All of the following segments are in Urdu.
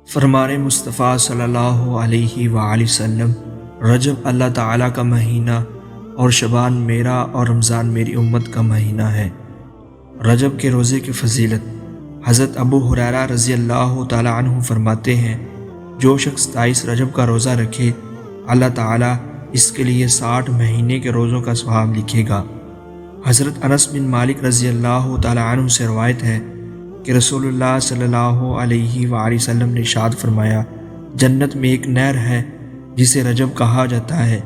فرمان مصطفیٰ صلی اللہ علیہ وآلہ وسلم، رجب اللہ تعالیٰ کا مہینہ اور شعبان میرا اور رمضان میری امت کا مہینہ ہے۔ رجب کے روزے کی فضیلت۔ حضرت ابو ہریرہ رضی اللہ تعالیٰ عنہ فرماتے ہیں، جو شخص 23 رجب کا روزہ رکھے اللہ تعالیٰ اس کے لیے 60 مہینے کے روزوں کا ثواب لکھے گا۔ حضرت انس بن مالک رضی اللہ تعالیٰ عنہ سے روایت ہے کہ رسول اللہ صلی اللہ علیہ وآلہ وسلم نے ارشاد فرمایا، جنت میں ایک نہر ہے جسے رجب کہا جاتا ہے،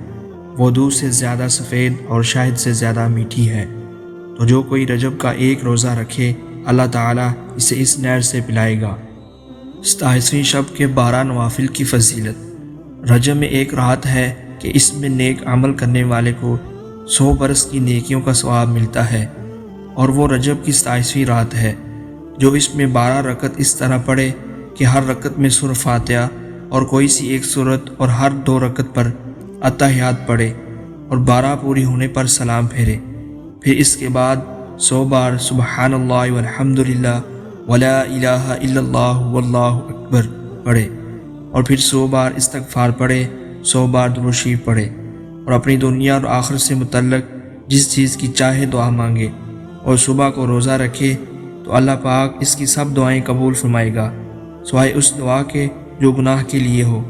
وہ دودھ سے زیادہ سفید اور شہد سے زیادہ میٹھی ہے۔ تو جو کوئی رجب کا ایک روزہ رکھے اللہ تعالیٰ اسے اس نہر سے پلائے گا۔ 27ویں شب کے 12 نوافل کی فضیلت۔ رجب میں ایک رات ہے کہ اس میں نیک عمل کرنے والے کو 100 برس کی نیکیوں کا ثواب ملتا ہے، اور وہ رجب کی 27ویں رات ہے۔ جو اس میں 12 رکعت اس طرح پڑھے کہ ہر رکعت میں سورہ فاتحہ اور کوئی سی ایک سورت، اور ہر 2 رکعت پر اتحیات پڑھے اور 12 پوری ہونے پر سلام پھیرے، پھر اس کے بعد 100 بار سبحان اللہ والحمد للہ ولا الہ الا اللہ واللہ اکبر پڑھے، اور پھر 100 بار استغفار پڑھے، 100 بار درود شریف پڑھے، اور اپنی دنیا اور آخرت سے متعلق جس چیز کی چاہے دعا مانگے، اور صبح کو روزہ رکھے تو اللہ پاک اس کی سب دعائیں قبول فرمائے گا سوائے اس دعا کے جو گناہ کے لیے ہو۔